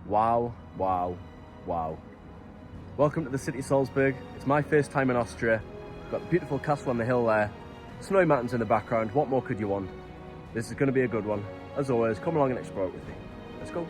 Wow, wow, wow. Welcome to the city of Salzburg. It's my first time in Austria. Got the beautiful castle on the hill there, snowy mountains in the background. What more could you want? This is going to be a good one. As always, come along and explore it with me. Let's go.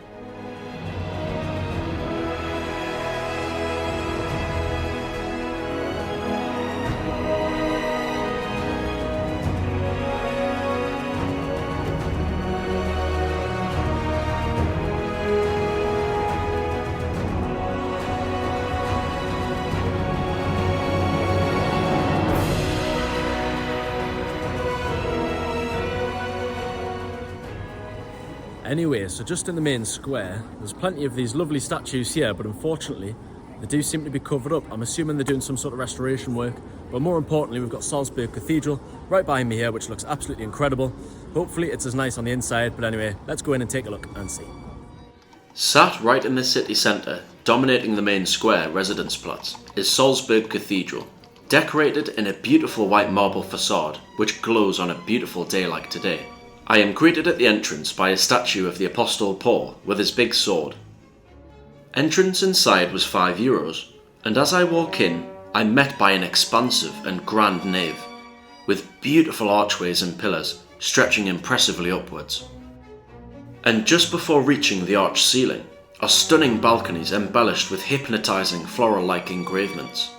Anyway, so just in the main square, there's plenty of these lovely statues here, but unfortunately, they do seem to be covered up. I'm assuming they're doing some sort of restoration work, but more importantly, we've got Salzburg Cathedral right behind me here, which looks absolutely incredible. Hopefully it's as nice on the inside, but anyway, let's go in and take a look and see. Sat right in the city centre, dominating the main square, Residenzplatz, is Salzburg Cathedral, decorated in a beautiful white marble facade, which glows on a beautiful day like today. I am greeted at the entrance by a statue of the Apostle Paul with his big sword. Entrance inside was €5, and as I walk in, I'm met by an expansive and grand nave, with beautiful archways and pillars stretching impressively upwards. And just before reaching the arched ceiling are stunning balconies embellished with hypnotising floral-like engravements.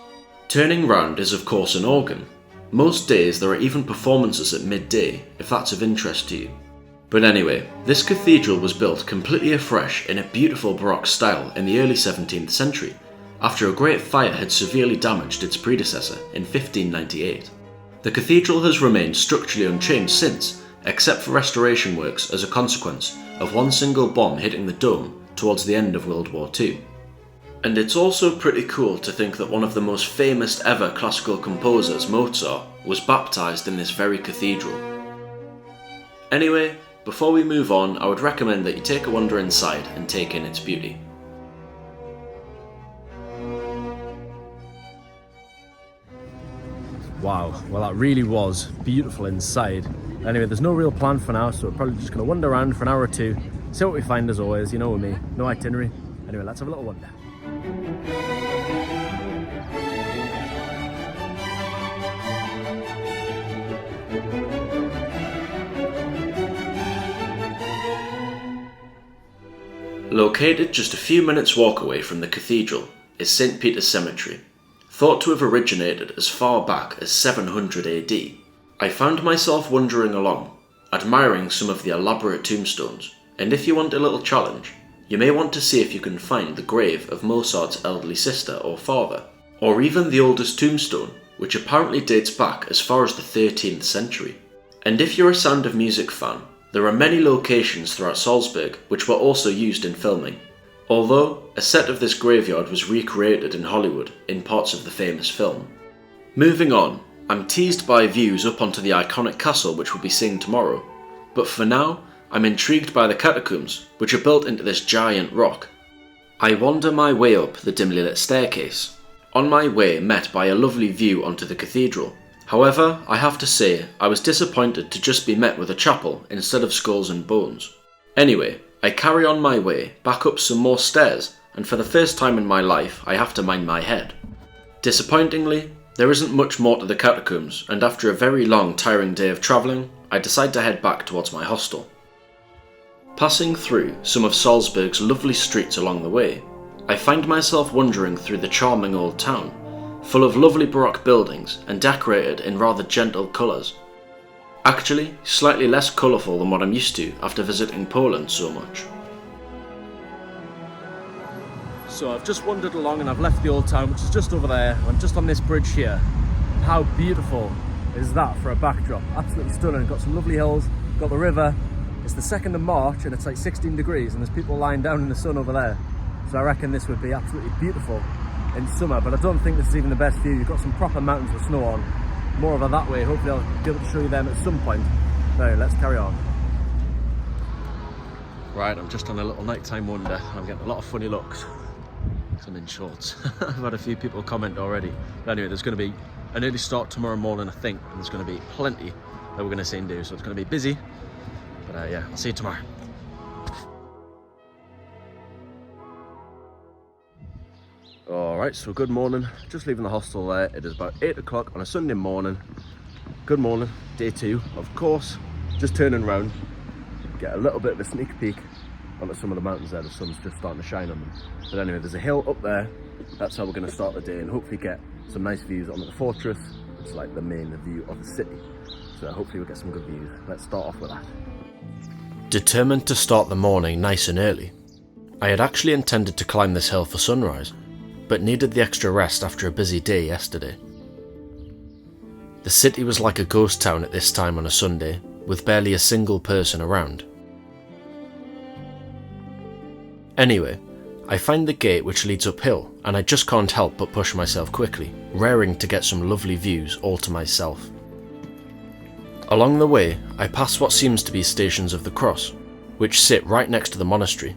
Turning round is of course an organ. Most days there are even performances at midday, if that's of interest to you. But anyway, this cathedral was built completely afresh in a beautiful Baroque style in the early 17th century, after a great fire had severely damaged its predecessor in 1598. The cathedral has remained structurally unchanged since, except for restoration works as a consequence of one single bomb hitting the dome towards the end of World War II. And it's also pretty cool to think that one of the most famous ever classical composers, Mozart, was baptised in this very cathedral. Anyway, before we move on, I would recommend that you take a wander inside and take in its beauty. Wow, well that really was beautiful inside. Anyway, there's no real plan for now, so we're probably just going to wander around for an hour or two, see what we find as always, you know with me, no itinerary. Anyway, let's have a little wander. Located just a few minutes walk away from the cathedral is St. Peter's Cemetery, thought to have originated as far back as 700 AD. I found myself wandering along, admiring some of the elaborate tombstones, and if you want a little challenge, you may want to see if you can find the grave of Mozart's elderly sister or father, or even the oldest tombstone, which apparently dates back as far as the 13th century. And if you're a Sound of Music fan, there are many locations throughout Salzburg which were also used in filming, although a set of this graveyard was recreated in Hollywood in parts of the famous film. Moving on, I'm teased by views up onto the iconic castle which we'll be seeing tomorrow, but for now, I'm intrigued by the catacombs, which are built into this giant rock. I wander my way up the dimly lit staircase, on my way met by a lovely view onto the cathedral. However, I have to say, I was disappointed to just be met with a chapel instead of skulls and bones. Anyway, I carry on my way back up some more stairs, and for the first time in my life, I have to mind my head. Disappointingly, there isn't much more to the catacombs, and after a very long, tiring day of travelling, I decide to head back towards my hostel. Passing through some of Salzburg's lovely streets along the way, I find myself wandering through the charming old town, full of lovely Baroque buildings and decorated in rather gentle colours. Actually, slightly less colourful than what I'm used to after visiting Poland so much. So I've just wandered along and I've left the old town, which is just over there. I'm just on this bridge here. How beautiful is that for a backdrop? Absolutely stunning. Got some lovely hills, got the river. It's the 2nd of March and it's like 16 degrees and there's people lying down in the sun over there. So I reckon this would be absolutely beautiful in summer, but I don't think this is even the best view. You've got some proper mountains with snow on. More over that way. Hopefully I'll be able to show you them at some point. Now, let's carry on. Right, I'm just on a little nighttime wander. I'm getting a lot of funny looks. I'm in shorts. I've had a few people comment already. But anyway, there's going to be an early start tomorrow morning, I think, and there's going to be plenty that we're going to see and do. So it's going to be busy. But yeah, I'll see you tomorrow. Alright, so good morning. Just leaving the hostel there. It is about 8 o'clock on a Sunday morning. Good morning, day 2, of course. Just turning around, get a little bit of a sneak peek onto some of the mountains there. The sun's just starting to shine on them. But anyway, there's a hill up there. That's how we're going to start the day and hopefully get some nice views onto the fortress. It's like the main view of the city. So hopefully we'll get some good views. Let's start off with that. Determined to start the morning nice and early, I had actually intended to climb this hill for sunrise, but needed the extra rest after a busy day yesterday. The city was like a ghost town at this time on a Sunday, with barely a single person around. Anyway, I find the gate which leads uphill, and I just can't help but push myself quickly, raring to get some lovely views all to myself. Along the way, I pass what seems to be Stations of the Cross, which sit right next to the monastery.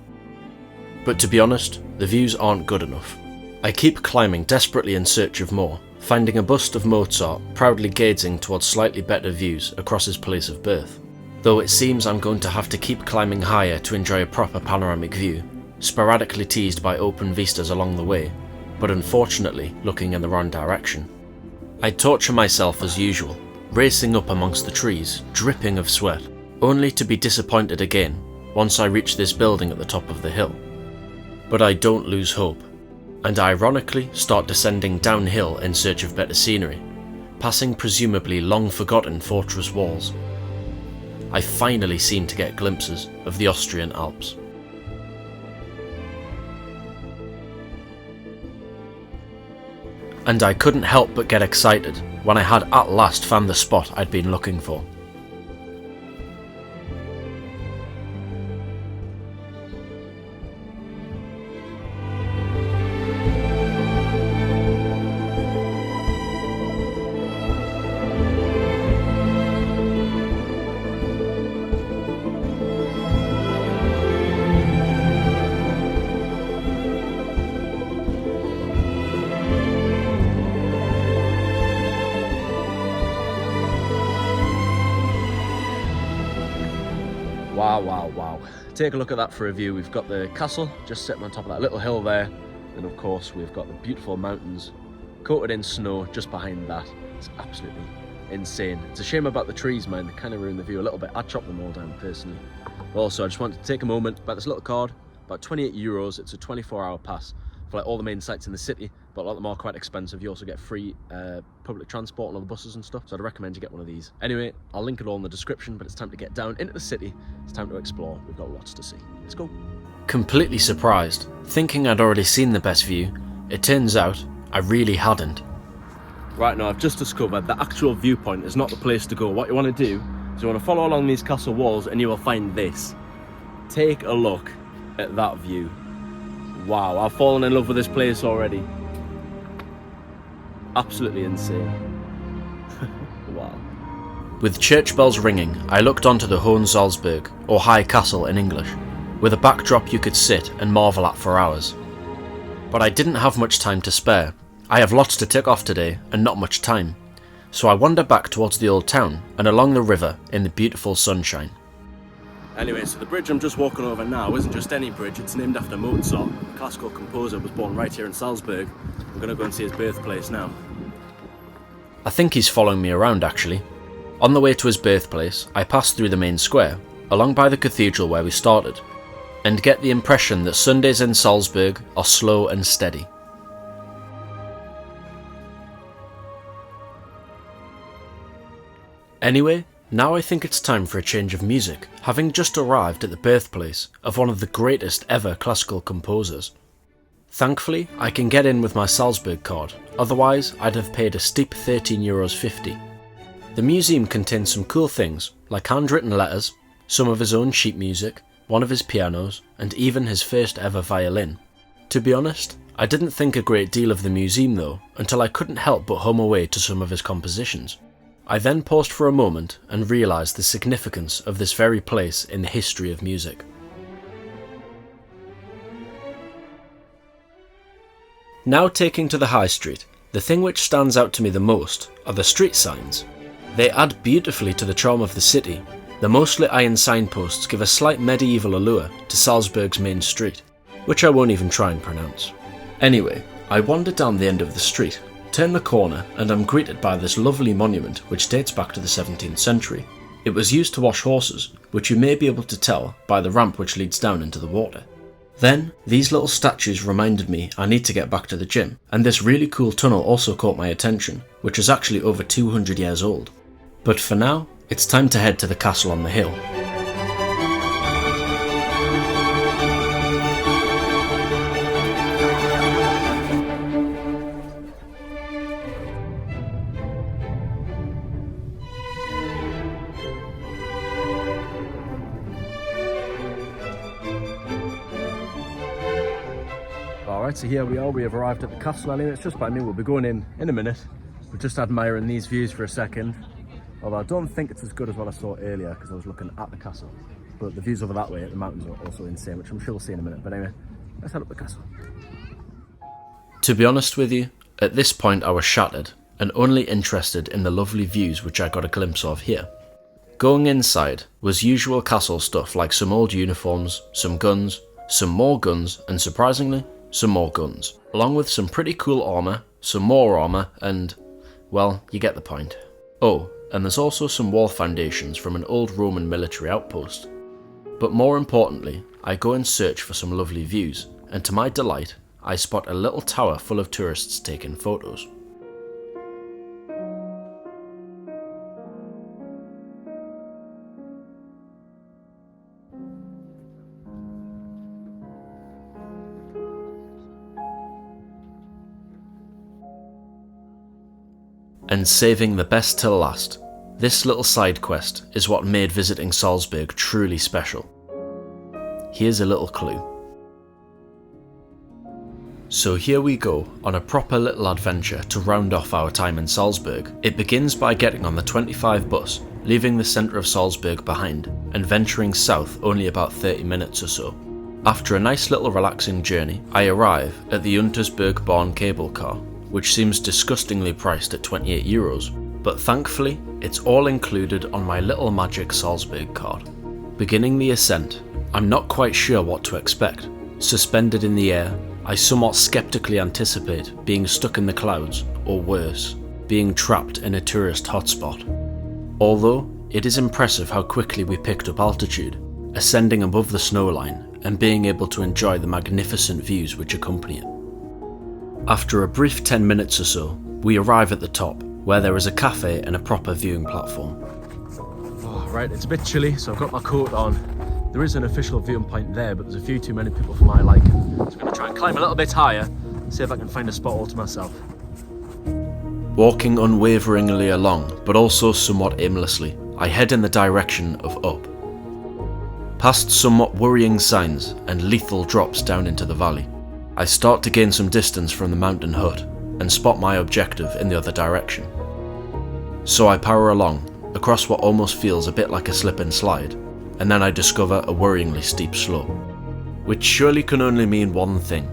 But to be honest, the views aren't good enough. I keep climbing desperately in search of more, finding a bust of Mozart proudly gazing towards slightly better views across his place of birth. Though it seems I'm going to have to keep climbing higher to enjoy a proper panoramic view, sporadically teased by open vistas along the way, but unfortunately looking in the wrong direction. I torture myself as usual, racing up amongst the trees, dripping of sweat, only to be disappointed again once I reach this building at the top of the hill. But I don't lose hope, and ironically start descending downhill in search of better scenery, passing presumably long-forgotten fortress walls. I finally seem to get glimpses of the Austrian Alps. And I couldn't help but get excited when I had at last found the spot I'd been looking for. Wow. Take a look at that for a view. We've got the castle just sitting on top of that little hill there. And of course, we've got the beautiful mountains coated in snow just behind that. It's absolutely insane. It's a shame about the trees, man. They kind of ruin the view a little bit. I'd chop them all down personally. Also, I just wanted to take a moment about this little card. About €28. It's a 24-hour pass for like all the main sites in the city, but a lot of them are quite expensive. You also get free public transport on all the buses and stuff, so I'd recommend you get one of these. Anyway, I'll link it all in the description, but it's time to get down into the city. It's time to explore. We've got lots to see. Let's go. Completely surprised, thinking I'd already seen the best view, it turns out I really hadn't. Right now, I've just discovered the actual viewpoint is not the place to go. What you want to do is you want to follow along these castle walls and you will find this. Take a look at that view. Wow, I've fallen in love with this place already. Absolutely insane. Wow. With church bells ringing, I looked onto the Hohensalzburg, or High Castle in English, with a backdrop you could sit and marvel at for hours. But I didn't have much time to spare. I have lots to tick off today and not much time, so I wander back towards the old town and along the river in the beautiful sunshine. Anyway, so the bridge I'm just walking over now isn't just any bridge, it's named after Mozart. The classical composer was born right here in Salzburg. I'm going to go and see his birthplace now. I think he's following me around actually. On the way to his birthplace, I pass through the main square, along by the cathedral where we started, and get the impression that Sundays in Salzburg are slow and steady. Anyway, now I think it's time for a change of music, having just arrived at the birthplace of one of the greatest ever classical composers. Thankfully, I can get in with my Salzburg card, otherwise I'd have paid a steep €13.50. The museum contains some cool things, like handwritten letters, some of his own sheet music, one of his pianos, and even his first ever violin. To be honest, I didn't think a great deal of the museum though, until I couldn't help but hum away to some of his compositions. I then paused for a moment and realised the significance of this very place in the history of music. Now taking to the high street, the thing which stands out to me the most are the street signs. They add beautifully to the charm of the city. The mostly iron signposts give a slight medieval allure to Salzburg's main street, which I won't even try and pronounce. Anyway, I wander down the end of the street, turn the corner, and I'm greeted by this lovely monument which dates back to the 17th century. It was used to wash horses, which you may be able to tell by the ramp which leads down into the water. Then, these little statues reminded me I need to get back to the gym, and this really cool tunnel also caught my attention, which is actually over 200 years old. But for now, it's time to head to the castle on the hill. Alright, so here we are, we have arrived at the castle. Anyway, it's just by me, we'll be going in a minute. We're just admiring these views for a second. Although I don't think it's as good as what I saw earlier because I was looking at the castle. But the views over that way at the mountains are also insane, which I'm sure we'll see in a minute. But anyway, let's head up the castle. To be honest with you, at this point I was shattered and only interested in the lovely views which I got a glimpse of here. Going inside was usual castle stuff like some old uniforms, some guns, some more guns, and surprisingly, some more guns, along with some pretty cool armour, some more armour, and, well, you get the point. Oh, and there's also some wall foundations from an old Roman military outpost. But more importantly, I go in search for some lovely views, and to my delight, I spot a little tower full of tourists taking photos. And saving the best till last, this little side quest is what made visiting Salzburg truly special. Here's a little clue. So here we go on a proper little adventure to round off our time in Salzburg. It begins by getting on the 25 bus, leaving the centre of Salzburg behind, and venturing south only about 30 minutes or so. After a nice little relaxing journey, I arrive at the Untersberg Bahn cable car, which seems disgustingly priced at €28, but thankfully it's all included on my little magic Salzburg card. Beginning the ascent, I'm not quite sure what to expect. Suspended in the air, I somewhat skeptically anticipate being stuck in the clouds, or worse, being trapped in a tourist hotspot. Although, it is impressive how quickly we picked up altitude, ascending above the snow line and being able to enjoy the magnificent views which accompany it. After a brief 10 minutes or so, we arrive at the top, where there is a cafe and a proper viewing platform. Oh, right, it's a bit chilly, so I've got my coat on. There is an official viewing point there, but there's a few too many people for my liking. So I'm going to try and climb a little bit higher, and see if I can find a spot all to myself. Walking unwaveringly along, but also somewhat aimlessly, I head in the direction of up. Past somewhat worrying signs and lethal drops down into the valley, I start to gain some distance from the mountain hut and spot my objective in the other direction. So I power along, across what almost feels a bit like a slip and slide, and then I discover a worryingly steep slope, which surely can only mean one thing.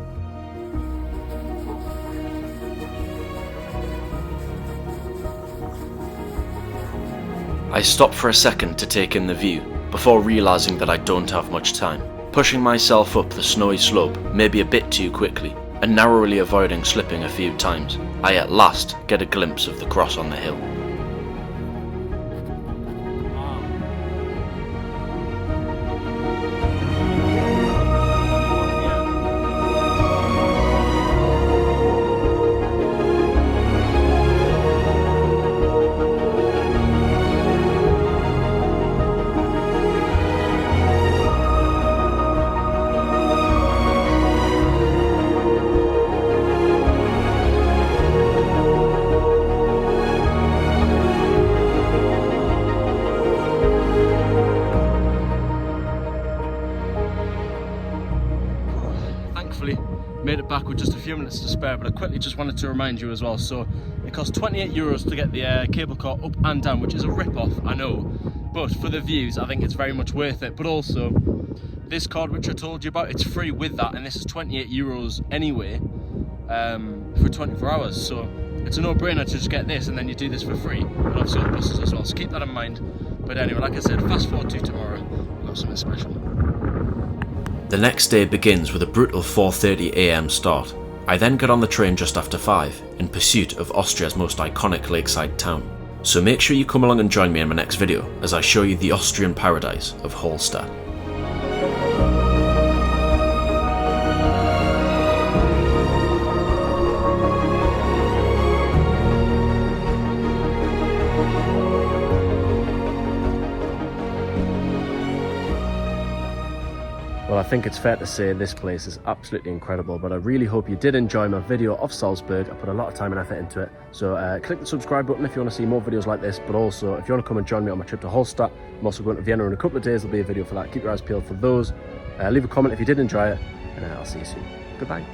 I stop for a second to take in the view, before realising that I don't have much time. Pushing myself up the snowy slope maybe a bit too quickly, and narrowly avoiding slipping a few times, I at last get a glimpse of the cross on the hill. Made it back with just a few minutes to spare, but I quickly just wanted to remind you as well. So it costs €28 to get the cable car up and down, which is a rip-off, I know, but for the views I think it's very much worth it. But also this card which I told you about, it's free with that, and this is €28 anyway for 24 hours, so it's a no-brainer to just get this and then you do this for free, and obviously on buses as well, so keep that in mind. But anyway, like I said, fast forward to tomorrow, we've got something special. The next day begins with a brutal 4:30 AM start. I then get on the train just after 5 in pursuit of Austria's most iconic lakeside town. So make sure you come along and join me in my next video as I show you the Austrian paradise of Hohensalzburg. Well, I think it's fair to say this place is absolutely incredible, but I really hope you did enjoy my video of Salzburg. I put a lot of time and effort into it. So click the subscribe button if you want to see more videos like this, but also if you want to come and join me on my trip to Hohensalzburg. I'm also going to Vienna in a couple of days. There'll be a video for that. Keep your eyes peeled for those. Leave a comment if you did enjoy it, and I'll see you soon. Goodbye.